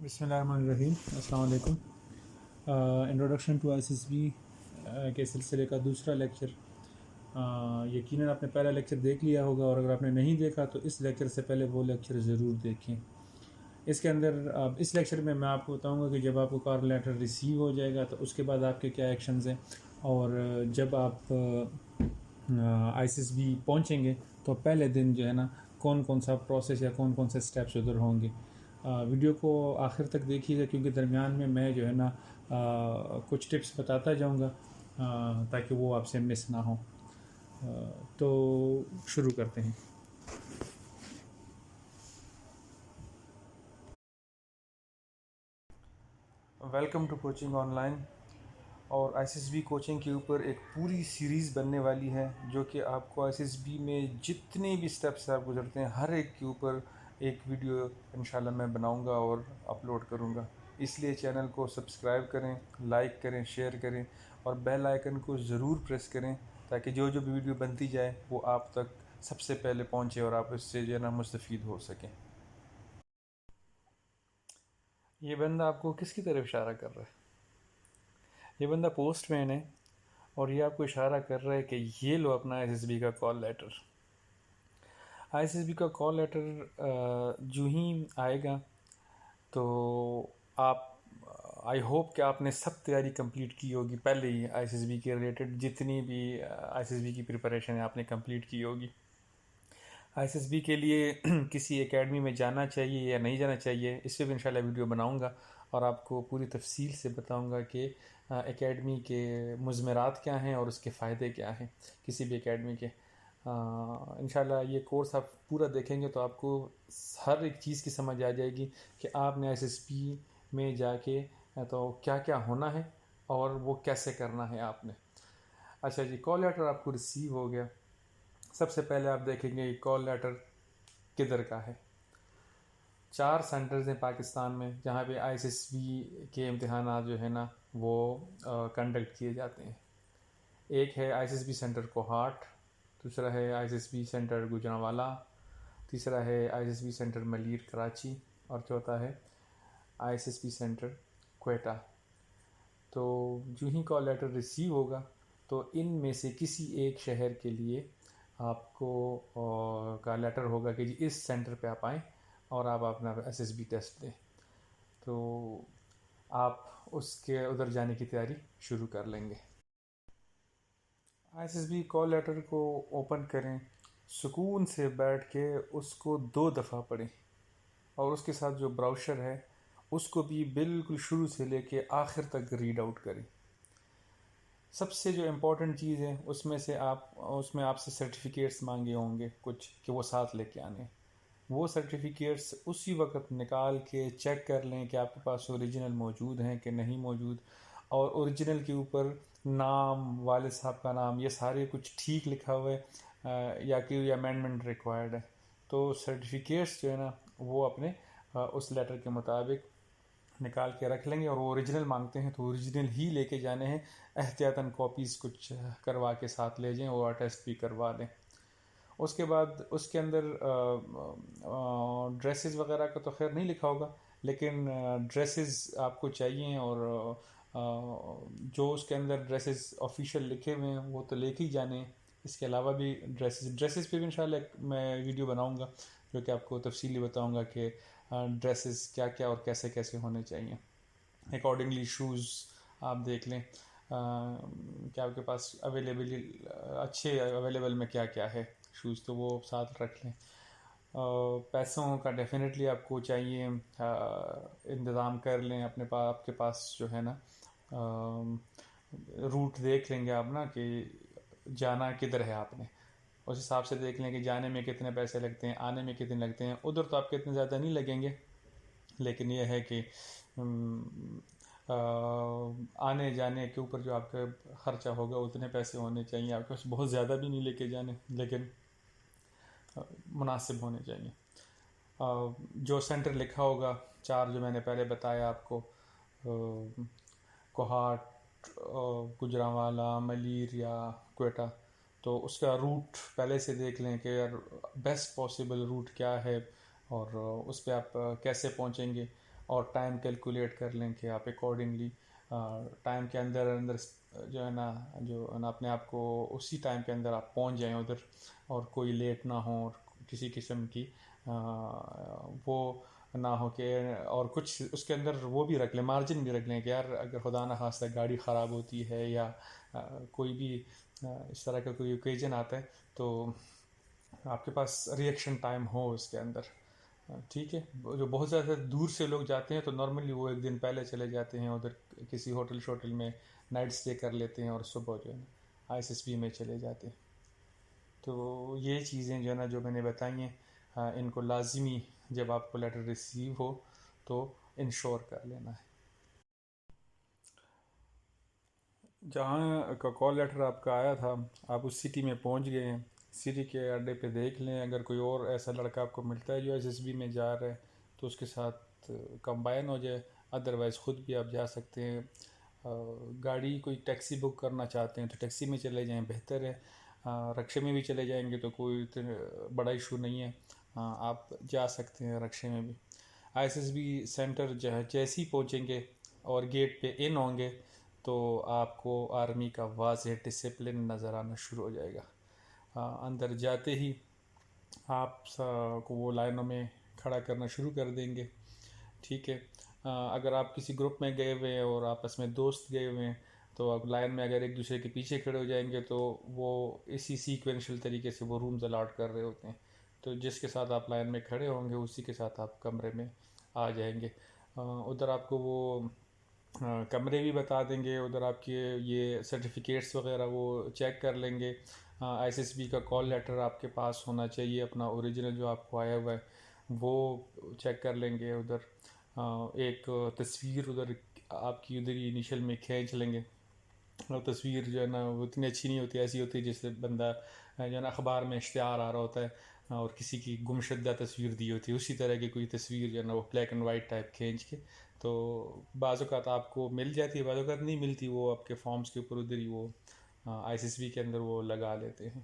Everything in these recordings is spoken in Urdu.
بسم اللہ الرحمن الرحیم. السلام علیکم. Introduction to I S B کے سلسلے کا دوسرا لیکچر. یقیناً آپ نے پہلا لیکچر دیکھ لیا ہوگا، اور اگر آپ نے نہیں دیکھا تو اس لیکچر سے پہلے وہ لیکچر ضرور دیکھیں. اس کے اندر اس لیکچر میں آپ کو بتاؤں گا کہ جب آپ کو کال لیٹر ریسیو ہو جائے گا تو اس کے بعد آپ کے کیا ایکشنز ہیں، اور جب آپ آئی ایس بی پہنچیں گے تو پہلے دن جو ہے نا کون کون سا پروسیس یا کون کون سے اسٹیپس ادھر ہوں گے. ویڈیو کو آخر تک دیکھیے گا، کیونکہ درمیان میں جو ہے نا کچھ ٹپس بتاتا جاؤں گا تاکہ وہ آپ سے مس نہ ہوں. تو شروع کرتے ہیں. Welcome to coaching online. اور آئی ایس بی کوچنگ کے اوپر ایک پوری سیریز بننے والی ہے، جو کہ آپ کو آئی ایس بی میں جتنے بھی سٹیپس آپ گزرتے ہیں ہر ایک کے اوپر ایک ویڈیو انشاءاللہ میں بناؤں گا اور اپلوڈ کروں گا. اس لیے چینل کو سبسکرائب کریں، لائک کریں، شیئر کریں، اور بیل آئیکن کو ضرور پریس کریں تاکہ جو بھی ویڈیو بنتی جائے وہ آپ تک سب سے پہلے پہنچے اور آپ اس سے جو ہے نا مستفید ہو سکیں. یہ بندہ آپ کو کس کی طرف اشارہ کر رہا ہے؟ یہ بندہ پوسٹ مین ہے، اور یہ آپ کو اشارہ کر رہا ہے کہ یہ لو اپنا آئی ایس بی کا کال لیٹر. آئی ایس بی کا کال لیٹر جو ہی آئے گا تو آپ آئی ہوپ کہ آپ نے سب تیاری کمپلیٹ کی ہوگی پہلے ہی. آئی ایس بی کے ریلیٹڈ جتنی بھی آئی ایس بی کی پریپریشن ہے آپ نے کمپلیٹ کی ہوگی. آئی ایس بی کے لیے کسی اکیڈمی میں جانا چاہیے یا نہیں جانا چاہیے، اس پہ بھی انشاءاللہ ویڈیو بناؤں گا اور آپ کو پوری تفصیل سے بتاؤں گا کہ اکیڈمی کے مضمرات کیا ہیں اور اس کے فائدے کیا ہیں کسی بھی اکیڈمی کے. انشاءاللہ یہ کورس آپ پورا دیکھیں گے تو آپ کو ہر ایک چیز کی سمجھ آ جائے گی کہ آپ نے ایس ایس پی میں جا کے تو کیا کیا ہونا ہے اور وہ کیسے کرنا ہے آپ نے. اچھا جی، کال لیٹر آپ کو ریسیو ہو گیا. سب سے پہلے آپ دیکھیں گے کال لیٹر کدھر کا ہے. 4 سینٹرز ہیں پاکستان میں جہاں پہ آئی ایس بی کے امتحانات جو ہے نا وہ کنڈکٹ کیے جاتے ہیں. ایک ہے آئی ایس بی سینٹر کوہاٹ، دوسرا ہے آئی ایس بی سینٹر گوجرانوالا، تیسرا ہے آئی S be centre Malir Karachi, اور چوتھا ہے آئی ایس بی سینٹر کوئٹہ. تو جو ہی کال لیٹر ریسیو ہوگا تو ان میں سے کسی ایک شہر کے لیے آپ کو کا لیٹر ہوگا کہ جی اس سینٹر پہ آپ آئیں اور آپ اپنا ایس ایس بی ٹیسٹ دیں. تو آپ اس کے ادھر جانے کی تیاری شروع کر لیں گے. I S B call letter کو اوپن کریں، سکون سے بیٹھ کے اس کو 2 دفعہ پڑھیں، اور اس کے ساتھ جو براؤشر ہے اس کو بھی بالکل شروع سے لے کے آخر تک ریڈ آؤٹ کریں. سب سے جو امپورٹنٹ چیز ہے اس میں آپ سے سرٹیفکیٹس مانگے ہوں گے کچھ کہ وہ ساتھ لے کے آنے. وہ سرٹیفکیٹس اسی وقت نکال کے چیک کر لیں کہ آپ کے پاس اوریجنل موجود ہیں کہ نہیں موجود، اور اوریجنل کے اوپر نام، والد صاحب کا نام، یہ سارے کچھ ٹھیک لکھا ہوا ہے یا کہ امینڈمنٹ ریکوائرڈ ہے. تو سرٹیفکیٹس جو ہے نا وہ اپنے اس لیٹر کے مطابق نکال کے رکھ لیں گے، اور وہ اوریجنل مانگتے ہیں تو اوریجنل ہی لے کے جانے ہیں. احتیاطاً کاپیز کچھ کروا کے ساتھ لے جائیں اور ٹیسٹ بھی کروا دیں. اس کے بعد اس کے اندر ڈریسز وغیرہ کا تو خیر نہیں لکھا ہوگا، لیکن ڈریسز آپ کو چاہیے، اور جو اس کے اندر ڈریسز آفیشیل لکھے ہوئے ہیں وہ تو لے کے ہی جانے ہیں. اس کے علاوہ بھی ڈریسز پہ بھی انشاءاللہ میں ویڈیو بناؤں گا جو کہ آپ کو تفصیلی بتاؤں گا کہ ڈریسز کیا کیا اور کیسے کیسے ہونے چاہیے. اکارڈنگلی شوز آپ دیکھ لیں کہ آپ کے پاس اچھے اویلیبل میں کیا کیا ہے شوز، تو وہ ساتھ رکھ لیں. پیسوں کا ڈیفینیٹلی آپ کو چاہیے، انتظام کر لیں اپنے پاس. آپ کے پاس جو ہے نا روٹ دیکھ لیں گے آپ نا کہ جانا کدھر ہے آپ نے، اس حساب سے دیکھ لیں کہ جانے میں کتنے پیسے لگتے ہیں، آنے میں کتنے لگتے ہیں. ادھر تو آپ کے اتنے زیادہ نہیں لگیں گے، لیکن یہ ہے کہ آنے جانے کے اوپر جو آپ کا خرچہ ہوگا اتنے پیسے ہونے چاہیے آپ کے پاس. بہت زیادہ بھی نہیں لے کے جانے، لیکن مناسب ہونے چاہیے. جو سینٹر لکھا ہوگا 4 جو میں نے پہلے بتایا آپ کو، کوہاٹ، گوجرانوالا، ملیر یا کوئٹہ، تو اس کا روٹ پہلے سے دیکھ لیں کہ بیسٹ پاسبل روٹ کیا ہے اور اس پہ آپ کیسے پہنچیں گے. اور ٹائم کیلکولیٹ کر لیں کہ آپ اکارڈنگلی ٹائم کے اندر اندر جو ہے نا اپنے آپ کو اسی ٹائم کے اندر آپ پہنچ جائیں ادھر، اور کوئی لیٹ نہ ہو، اور کسی قسم کی وہ نہ ہو کہ، اور کچھ اس کے اندر وہ بھی رکھ لیں، مارجن بھی رکھ لیں کہ یار اگر خدا نہ خواستہ گاڑی خراب ہوتی ہے یا کوئی بھی اس طرح کا کوئی اوکیجن آتا ہے تو آپ کے پاس ریئیکشن ٹائم ہو اس کے اندر. ٹھیک ہے. جو بہت زیادہ دور سے لوگ جاتے ہیں تو نارملی وہ ایک دن پہلے چلے جاتے ہیں ادھر کسی ہوٹل میں نائٹ اسٹے کر لیتے ہیں، اور صبح جو ہے نا آئی ایس ایس بی میں چلے جاتے ہیں. تو یہ چیزیں جو ہے نا جو میں نے بتائی ہیں، ان کو لازمی جب آپ کو لیٹر ریسیو ہو تو انشور کر لینا ہے. جہاں کا کال لیٹر آپ کا آیا تھا، آپ اس سٹی میں پہنچ گئے ہیں، سٹی کے اڈے پہ دیکھ لیں، اگر کوئی اور ایسا لڑکا آپ کو ملتا ہے جو ایس ایس بی میں جا رہا ہے تو اس کے ساتھ کمبائن ہو جائے، ادروائز خود بھی آپ جا سکتے ہیں. گاڑی کوئی ٹیکسی بک کرنا چاہتے ہیں تو ٹیکسی میں چلے جائیں، بہتر ہے. رکشے میں بھی چلے جائیں گے تو کوئی بڑا ایشو نہیں ہے، آپ جا سکتے ہیں رکشے میں بھی. آئی ایس ایس بی سینٹر جو ہے جیسے ہی پہنچیں گے اور گیٹ پہ ان ہوں گے تو آپ کو آرمی کا واضح ڈسپلن نظر آنا شروع ہو جائے گا. اندر جاتے ہی آپ کو وہ لائنوں میں کھڑا کرنا شروع کر دیں گے. ٹھیک ہے. اگر آپ کسی گروپ میں گئے ہوئے ہیں اور آپس میں دوست گئے ہوئے ہیں تو آپ لائن میں اگر ایک دوسرے کے پیچھے کھڑے ہو جائیں گے تو وہ اسی سیکوینشل طریقے سے وہ رومز الاٹ کر رہے ہوتے ہیں، تو جس کے ساتھ آپ لائن میں کھڑے ہوں گے اسی کے ساتھ آپ کمرے میں آ جائیں گے. ادھر آپ کو وہ کمرے بھی بتا دیں گے، ادھر آپ کے یہ سرٹیفکیٹس وغیرہ وہ چیک کر لیں گے. آئی ایس ایس بی کا کال لیٹر آپ کے پاس ہونا چاہیے، اپنا اوریجنل جو آپ کو آیا ہوا ہے وہ چیک کر لیں گے. ادھر ایک تصویر ادھر آپ کی ادھر ہی انیشل میں کھینچ لیں گے. اور تصویر جو ہے نا وہ اتنی اچھی نہیں ہوتی، ایسی ہوتی ہے جس سے بندہ جو ہے نا اخبار میں اشتہار آ رہا ہوتا ہے اور کسی کی گمشدہ تصویر دی ہوتی ہے، اسی طرح کی کوئی تصویر جو ہے نا وہ بلیک اینڈ وائٹ ٹائپ کھینچ کے تو بعض اوقات آپ کو مل جاتی ہے، بعض اوقات نہیں ملتی. وہ آپ کے فارمز کے اوپر ادھر ہی وہ آئی ایس ایس بی کے اندر وہ لگا لیتے ہیں،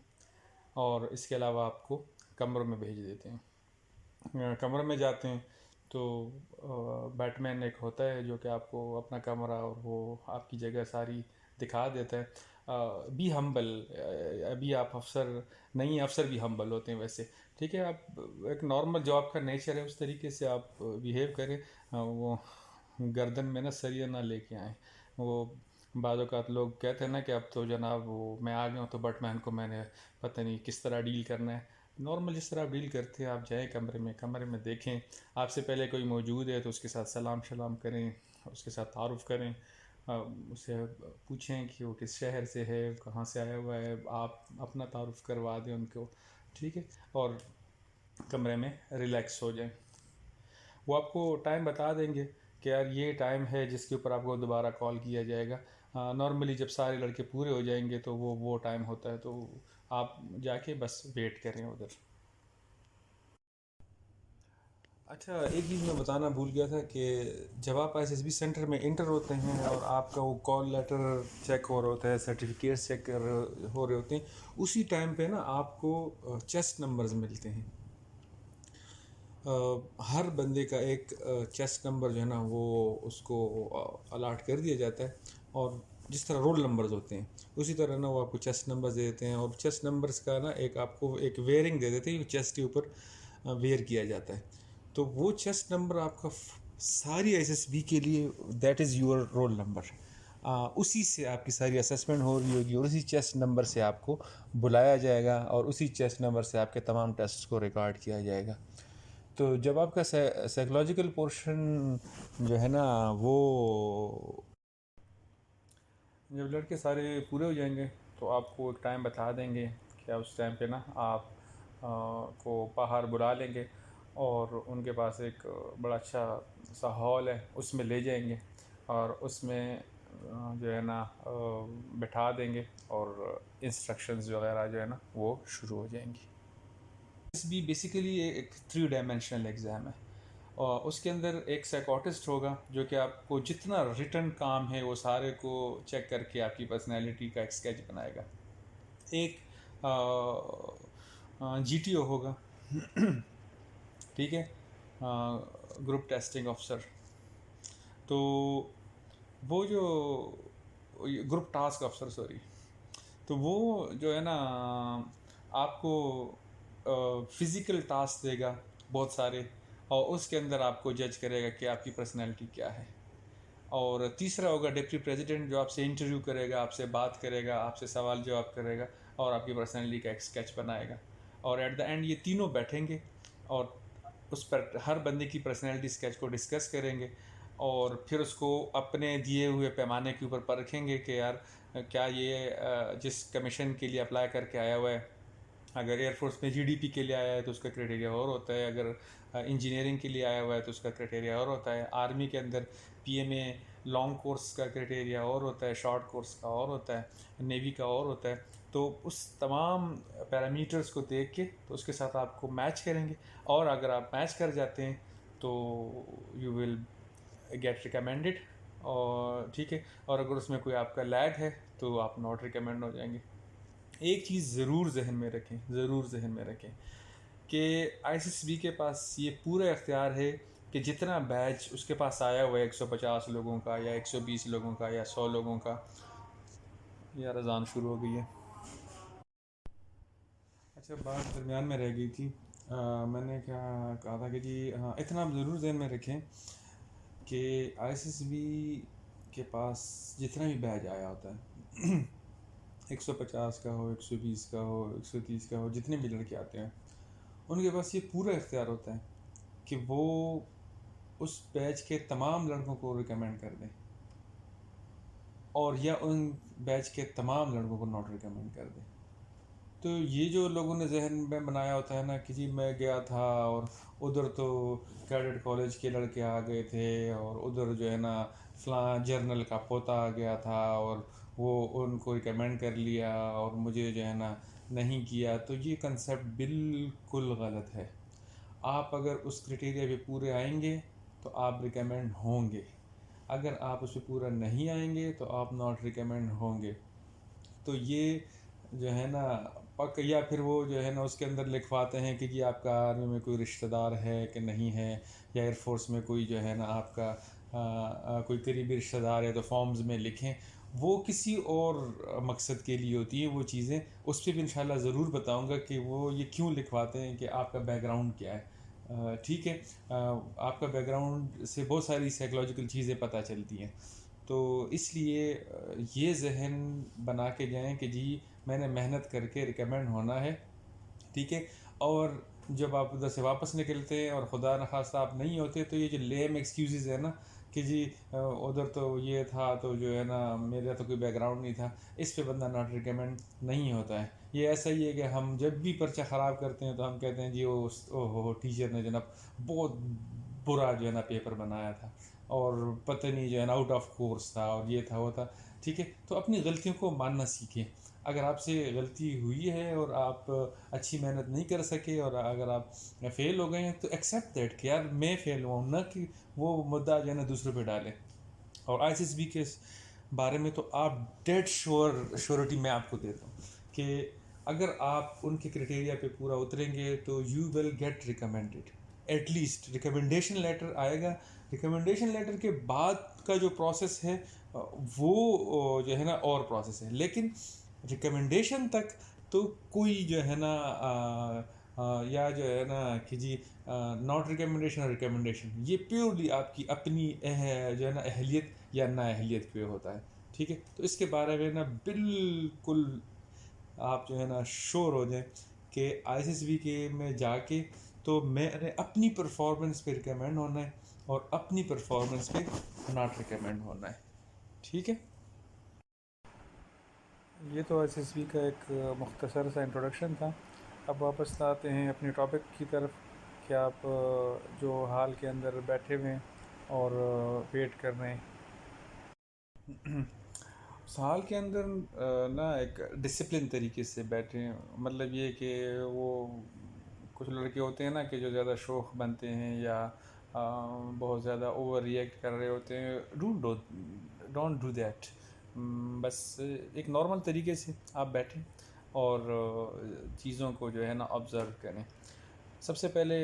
اور اس کے علاوہ آپ کو کمروں میں بھیج دیتے ہیں. کمرے میں جاتے ہیں تو بیٹ مین ایک ہوتا ہے جو کہ آپ کو اپنا کمرہ اور وہ آپ کی جگہ ساری دکھا دیتا ہے. بی ہمبل، ابھی آپ افسر نہیں، افسر بھی ہمبل ہوتے ہیں ویسے. ٹھیک ہے. آپ ایک نارمل جو آپ کا نیچر ہے اس طریقے سے آپ بیہیو کریں. وہ گردن میں نا سریا نہ لے کے آئیں. وہ بعض اوقات لوگ کہتے ہیں نا کہ اب تو جناب وہ میں آ گیا ہوں تو بٹ مین کو میں نے پتہ نہیں کس طرح ڈیل کرنا ہے. نارمل جس طرح آپ ڈیل کرتے ہیں آپ جائیں کمرے میں دیکھیں آپ سے پہلے کوئی موجود ہے تو اس کے ساتھ سلام کریں، اس کے ساتھ تعارف کریں، اسے پوچھیں کہ وہ کس شہر سے ہے، کہاں سے آیا ہوا ہے، آپ اپنا تعارف کروا دیں ان کو. ٹھیک ہے. اور کمرے میں ریلیکس ہو جائیں. وہ آپ کو ٹائم بتا دیں گے کہ یار یہ ٹائم ہے جس کے اوپر آپ کو دوبارہ کال کیا جائے گا. نارملی جب سارے لڑکے پورے ہو جائیں گے تو وہ ٹائم ہوتا ہے، تو آپ جا کے بس ویٹ کریں ادھر. اچھا، ایک چیز میں بتانا بھول گیا تھا کہ جب آپ ایس ایس بی سینٹر میں انٹر ہوتے ہیں اور آپ کا وہ کال لیٹر چیک ہو رہا ہوتا ہے، سرٹیفکیٹ چیک ہو رہے ہوتے ہیں، اسی ٹائم پہ نا آپ کو چیسٹ نمبرز ملتے ہیں. ہر بندے کا ایک چیسٹ نمبر جو ہے نا وہ اس کو الاٹ کر دیا جاتا ہے، اور جس طرح رول نمبرز ہوتے ہیں اسی طرح نا وہ آپ کو چیسٹ نمبر دے دیتے ہیں. اور چیسٹ نمبرز کا نا ایک آپ کو ایک ویئرنگ دے دیتے ہیں، چیسٹ کے اوپر ویئر کیا جاتا ہے. تو وہ چیسٹ نمبر آپ کا ساری ایس ایس بی کے لیے that is your roll number. اسی سے آپ کی ساری اسسمنٹ ہو رہی ہوگی، اور اسی چیسٹ نمبر سے آپ کو بلایا جائے گا، اور اسی چیسٹ نمبر سے آپ کے تمام ٹیسٹ کو ریکارڈ کیا جائے گا. تو جب آپ کا سائیکلوجیکل پورشن جو ہے نا وہ جب لڑکے سارے پورے ہو جائیں گے تو آپ کو ایک ٹائم بتا دیں گے کہ اس ٹائم پہ نا آپ کو باہر بلا لیں گے، اور ان کے پاس ایک بڑا اچھا سا ہال ہے اس میں لے جائیں گے، اور اس میں جو ہے نا بٹھا دیں گے، اور انسٹرکشنز وغیرہ جو ہے نا وہ شروع ہو جائیں گی. اس بھی بیسیکلی ایک 3 ڈائمینشنل ایگزام ہے، اور اس کے اندر ایک سائیکوٹسٹ ہوگا جو کہ آپ کو جتنا ریٹن کام ہے وہ سارے کو چیک کر کے آپ کی پرسنالٹی کا ایک اسکیچ بنائے گا. ایک جی ٹی او ہوگا. ٹھیک ہے. Group testing officer. تو وہ جو گروپ ٹاسک افسر تو وہ جو ہے نا آپ کو فزیکل ٹاسک دے گا بہت سارے، اور اس کے اندر آپ کو جج کرے گا کہ آپ کی پرسنالٹی کیا ہے. اور تیسرا ہوگا ڈپٹی پریزیڈنٹ، جو آپ سے انٹرویو کرے گا، آپ سے بات کرے گا، آپ سے سوال جواب کرے گا اور آپ کی پرسنالٹی کا ایک اسکیچ بنائے گا. اور ایٹ دا اینڈ یہ تینوں بیٹھیں گے اور اس پر ہر بندے کی پرسنالٹی اسکیچ کو ڈسکس کریں گے، اور پھر اس کو اپنے دیے ہوئے پیمانے کے اوپر پرکھیں گے کہ یار کیا یہ جس کمیشن کے لیے اپلائی کر کے آیا ہوا ہے، اگر ایئر فورس میں GDP کے لیے آیا ہے تو اس کا کرائٹیریا اور ہوتا ہے، اگر انجینئرنگ کے لیے آیا ہوا ہے تو اس کا کرائٹیریا اور ہوتا ہے، آرمی کے اندر PMA لانگ کورس کا کرائٹیریا اور ہوتا ہے، شارٹ کورس کا اور ہوتا ہے، نیوی کا اور ہوتا ہے. تو اس تمام پیرامیٹرز کو دیکھ کے تو اس کے ساتھ آپ کو میچ کریں گے، اور اگر آپ میچ کر جاتے ہیں تو یو ول گیٹ ریکمینڈڈ. اور ٹھیک ہے، اور اگر اس میں کوئی آپ کا لیگ ہے تو آپ ناٹ ریکمینڈ ہو جائیں گے. ایک چیز ضرور ذہن میں رکھیں کہ ISSB کے پاس یہ پورا اختیار ہے کہ جتنا بیچ اس کے پاس آیا ہوا ہے 150 لوگوں کا یا 120 لوگوں کا یا 100 لوگوں کا. یار اذان شروع ہو گئی ہے. اچھا، بات درمیان میں رہ گئی تھی. میں نے کیا کہا تھا کہ جی ہاں، اتنا آپ ضرور ذہن میں رکھیں کہ ISSB کے پاس جتنا بھی بیچ آیا ہوتا ہے 150 کا ہو، 120 کا ہو، 130 کا ہو، جتنے بھی لڑکے آتے ہیں ان کے پاس یہ پورا اختیار ہوتا ہے کہ وہ اس بیچ کے تمام لڑکوں کو ریکمینڈ کر دیں، اور یا ان بیچ کے تمام لڑکوں کو ناٹ ریکمینڈ کر دیں. تو یہ جو لوگوں نے ذہن میں بنایا ہوتا ہے نا کہ جی میں گیا تھا اور ادھر تو کیڈٹ کالج کے لڑکے آ گئے تھے، اور ادھر جو ہے نا فلاں جرنل کا پوتا آ گیا تھا اور وہ ان کو ریکمینڈ کر لیا اور مجھے جو ہے نا نہیں کیا، تو یہ کنسیپٹ بالکل غلط ہے. آپ اگر اس کرائٹیریا پہ پورے آئیں گے تو آپ ریکمینڈ ہوں گے، اگر آپ اس پہ پورا نہیں آئیں گے تو آپ ناٹ ریکمینڈ ہوں گے. تو یہ جو ہے نا یا پھر وہ جو ہے نا اس کے اندر لکھواتے ہیں کہ جی آپ کا آرمی میں کوئی رشتہ دار ہے کہ نہیں ہے، یا ایئر فورس میں کوئی جو ہے نا آپ کا کوئی قریبی رشتہ دار ہے تو فارمز میں لکھیں. وہ کسی اور مقصد کے لیے ہوتی ہیں وہ چیزیں، اس پہ بھی انشاءاللہ ضرور بتاؤں گا کہ وہ یہ کیوں لکھواتے ہیں کہ آپ کا بیک گراؤنڈ کیا ہے. ٹھیک ہے، آپ کا بیک گراؤنڈ سے بہت ساری سائیکلوجیکل چیزیں پتہ چلتی ہیں. تو اس لیے یہ ذہن بنا کے جائیں کہ جی میں نے محنت کر کے ریکمینڈ ہونا ہے. ٹھیک ہے، اور جب آپ ادھر سے واپس نکلتے ہیں اور خدا نخواستہ آپ نہیں ہوتے تو یہ جو لیم ایکسکیوزز ہے نا کہ جی ادھر تو یہ تھا تو جو ہے نا میرا تو کوئی بیک گراؤنڈ نہیں تھا، اس پہ بندہ ناٹ ریکمینڈ نہیں ہوتا ہے. یہ ایسا ہی ہے کہ ہم جب بھی پرچہ خراب کرتے ہیں تو ہم کہتے ہیں جی وہ ٹیچر نے جناب بہت برا جو ہے نا پیپر بنایا تھا اور پتہ نہیں جو ہے نا آؤٹ آف کورس تھا اور یہ تھا وہ تھا. ٹھیک ہے، تو اپنی غلطیوں کو ماننا سیکھیں. اگر آپ سے غلطی ہوئی ہے اور آپ اچھی محنت نہیں کر سکے اور اگر آپ فیل ہو گئے ہیں تو ایکسیپٹ دیٹ کہ یار میں فیل ہوا ہوں، نہ کہ وہ مدعا جو ہے نا دوسروں پہ ڈالیں. اور ISSB کے بارے میں تو آپ ڈیڈ شورٹی میں آپ کو دیتا ہوں کہ اگر آپ ان کے کرائٹیریا پہ پورا اتریں گے تو you will get recommended. At least recommendation letter آئے گا. ریکمنڈیشن لیٹر کے بعد کا جو پروسیس ہے وہ جو ہے نا اور پروسیس ہے، لیکن ریکمنڈیشن تک تو کوئی جو ہے نا یا جو ہے نا کہ جی ناٹ ریکمنڈیشن اور ریکمنڈیشن یہ پیورلی آپ کی اپنی جو ہے نا اہلیت یا نا اہلیت پہ ہوتا ہے. ٹھیک ہے، تو اس کے بارے میں نا بالکل آپ جو ہے نا شور ہو جائیں کہ ISSB کے میں جا کے تو میں نے اپنی پرفارمنس پہ ریکمینڈ ہونا ہے اور اپنی پرفارمنس پہ ناٹ ریکمینڈ ہونا ہے. ٹھیک ہے، یہ تو ISSB کا ایک مختصر سا انٹروڈکشن تھا. اب واپس آتے ہیں اپنی ٹاپک کی طرف کہ آپ جو حال کے اندر بیٹھے ہوئے ہیں اور ویٹ کر رہے ہیں اس حال کے اندر نا ایک ڈسپلن طریقے سے بیٹھے ہیں. مطلب یہ کہ وہ کچھ لڑکے ہوتے ہیں نا کہ جو زیادہ شوخ بنتے ہیں یا بہت زیادہ اوور ریئیکٹ کر رہے ہوتے ہیں. Don't do that. بس ایک نارمل طریقے سے آپ بیٹھیں اور چیزوں کو جو ہے نا آبزرو کریں. سب سے پہلے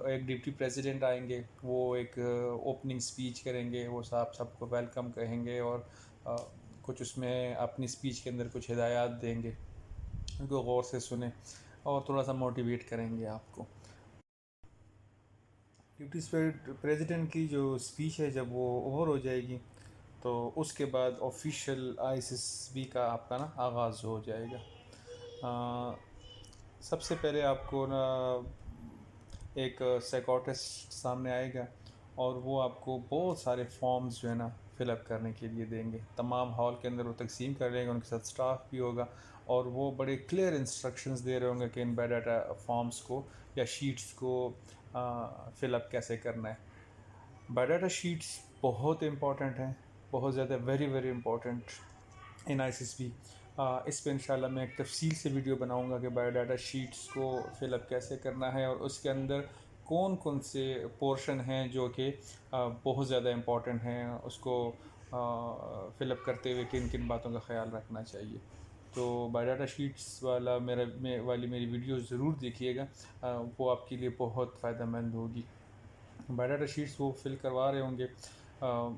ایک ڈپٹی پریزیڈنٹ آئیں گے، وہ ایک اوپننگ سپیچ کریں گے، وہ صاحب سب کو ویلکم کہیں گے اور کچھ اس میں اپنی سپیچ کے اندر کچھ ہدایات دیں گے، ان کو غور سے سنیں اور تھوڑا سا موٹیویٹ کریں گے آپ کو۔ ڈپٹی پریزیڈنٹ کی جو سپیچ ہے جب وہ اوور ہو جائے گی تو اس کے بعد official I S S be کا آپ کا نا آغاز ہو جائے گا۔ سب سے پہلے آپ کو نا ایک سائیکاٹرسٹ سامنے آئے گا اور وہ آپ کو بہت سارے فارمز جو ہے نا فل اپ کرنے کے لیے دیں گے، تمام ہال کے اندر وہ تقسیم کر لیں گے، ان کے ساتھ سٹاف بھی ہوگا اور وہ بڑے کلیئر انسٹرکشنز دے رہے ہوں گے کہ ان بایو ڈاٹا فارمز کو یا شیٹس کو فل اپ کیسے کرنا ہے۔ بایو ڈاٹا شیٹس بہت امپورٹنٹ ہیں، بہت زیادہ very very important in I S S B. اس پہ انشاءاللہ میں ایک تفصیل سے ویڈیو بناؤں گا کہ بایو ڈاٹا شیٹس کو فل اپ کیسے کرنا ہے اور اس کے اندر کون کون سے پورشن ہیں جو کہ بہت زیادہ امپورٹنٹ ہیں، اس کو فل اپ کرتے ہوئے کن کن باتوں کا خیال رکھنا چاہیے۔ تو بایو ڈاٹا شیٹس والی میری ویڈیو ضرور دیکھیے گا، وہ آپ کے لیے بہت فائدہ مند ہوگی۔ بایو ڈاٹا شیٹس وہ فل کروا رہے ہوں گے،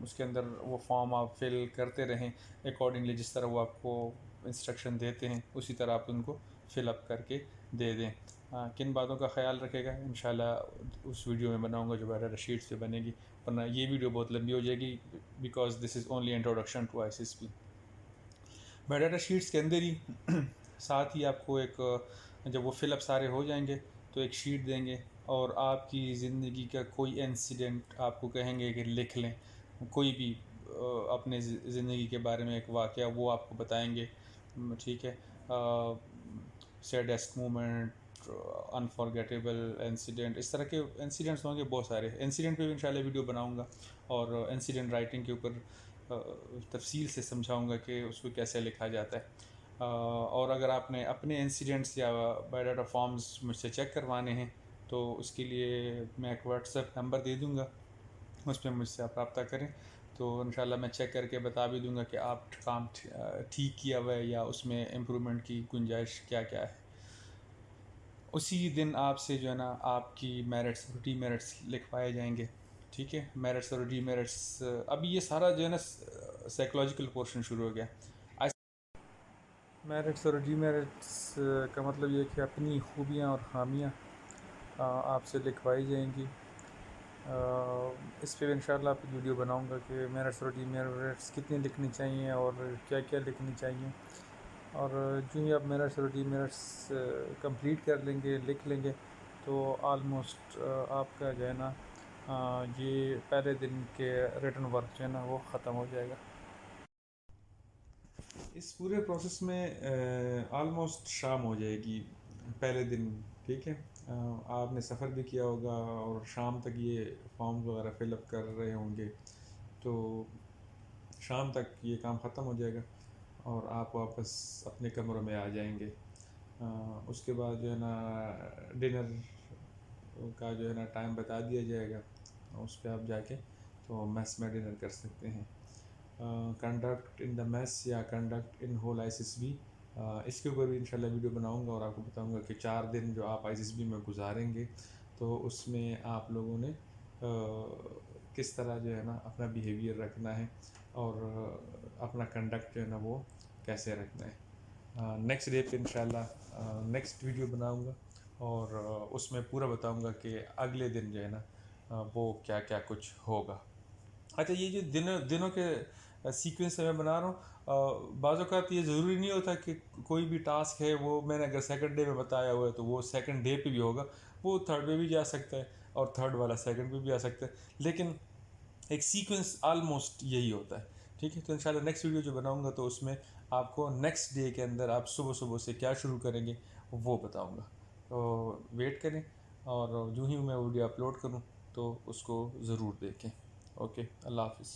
اس کے اندر وہ فارم آپ فل کرتے رہیں اکارڈنگلی، جس طرح وہ آپ کو انسٹرکشن دیتے ہیں اسی طرح آپ ان کو فل اپ کر کے دے دیں۔ کن باتوں کا خیال رکھے گا انشاءاللہ اس ویڈیو میں بناؤں گا جو بایو ڈاٹا شیٹ سے بنے گی، ورنہ یہ ویڈیو بہت لمبی ہو جائے گی because this is only introduction to I S S P. Bio data sheets کے اندر ہی ساتھ ہی آپ کو ایک جب وہ فل اپ سارے ہو جائیں گے تو ایک شیٹ دیں گے اور آپ کی زندگی کا کوئی انسیڈنٹ آپ کو کہیں گے کہ لکھ لیں، کوئی بھی اپنے زندگی کے بارے میں ایک واقعہ وہ آپ کو بتائیں گے، ٹھیک ہے، سیڈیسٹ مومنٹ، انفارگیٹیبل انسیڈنٹ، اس طرح کے انسیڈنٹس ہوں گے بہت سارے۔ انسیڈنٹ پہ بھی انشاءاللہ ویڈیو بناؤں گا اور انسیڈنٹ رائٹنگ کے اوپر تفصیل سے سمجھاؤں گا کہ اس کو کیسے لکھا جاتا ہے۔ اور اگر آپ نے اپنے انسیڈنٹس یا بایو ڈاٹا فارمز مجھ سے چیک کروانے ہیں تو اس کے لیے میں ایک واٹس ایپ نمبر دے دوں گا، اس پہ مجھ سے آپ رابطہ کریں تو انشاءاللہ میں چیک کر کے بتا بھی دوں گا کہ آپ کام ٹھیک کیا ہوا ہے یا اس میں امپرومنٹ کی گنجائش کیا کیا ہے۔ اسی دن آپ سے جو ہے نا آپ کی میرٹس اور ڈی میرٹس لکھوائے جائیں گے، ٹھیک ہے، میرٹس اور ڈی میرٹس۔ ابھی یہ سارا جو ہے نا سائیکولوجیکل پورشن شروع ہو گیا۔ میرٹس اور ڈی میرٹس کا مطلب یہ کہ اپنی خوبیاں اور خامیاں آپ سے لکھوائی جائیں گی۔ اس پہ انشاءاللہ آپ کی ویڈیو بناؤں گا کہ میرٹس اور ڈی میرٹس کتنی لکھنی چاہیے اور کیا کیا لکھنی چاہیے، اور جو ہی آپ میرٹس اور ڈی میرٹس کمپلیٹ کر لیں گے، لکھ لیں گے تو آلموسٹ آپ کا جو ہے نا یہ پہلے دن کے ریٹن ورک جو ہے نا وہ ختم ہو جائے گا۔ اس پورے پروسیس میں آلموسٹ شام ہو جائے گی پہلے دن، ٹھیک ہے، آپ نے سفر بھی کیا ہوگا اور شام تک یہ فارمز وغیرہ فل اپ کر رہے ہوں گے تو شام تک یہ کام ختم ہو جائے گا اور آپ واپس اپنے کمروں میں آ جائیں گے۔ اس کے بعد جو ہے نا ڈنر کا جو ہے نا ٹائم بتا دیا جائے گا، اس پہ آپ جا کے تو میس میں ڈنر کر سکتے ہیں۔ کنڈکٹ ان دا میس یا conduct in whole I S S B, اس کے اوپر بھی انشاءاللہ ویڈیو بناؤں گا اور آپ کو بتاؤں گا کہ 4 دن جو آپ آئی ایس ایس بی میں گزاریں گے تو اس میں آپ لوگوں نے کس طرح جو ہے نا اپنا بیہیویئر رکھنا ہے اور اپنا کنڈکٹ جو ہے نا وہ کیسے رکھنا ہے۔ نیکسٹ ڈے پہ انشاءاللہ نیکسٹ ویڈیو بناؤں گا اور اس میں پورا بتاؤں گا کہ اگلے دن جو ہے نا وہ کیا کیا کچھ ہوگا۔ اچھا، یہ جو دنوں کے سیکوینس میں بنا رہا ہوں، بعض اوقات یہ ضروری نہیں ہوتا کہ کوئی بھی ٹاسک ہے وہ میں نے اگر سیکنڈ ڈے میں بتایا ہوا ہے تو وہ سیکنڈ ڈے پہ بھی ہوگا، وہ تھرڈ پہ بھی جا سکتا ہے اور تھرڈ والا سیکنڈ پہ بھی آ سکتا ہے، لیکن ایک سیکوینس آلموسٹ یہی ہوتا ہے، ٹھیک ہے۔ تو انشاءاللہ نیکسٹ ویڈیو جو بناؤں گا تو اس میں آپ کو نیکسٹ ڈے کے اندر آپ صبح صبح سے کیا شروع کریں گے وہ بتاؤں گا، تو ویٹ کریں اور جو ہی میں ویڈیو اپلوڈ کروں تو اس کو ضرور دیکھیں۔ اوکے، اللہ حافظ۔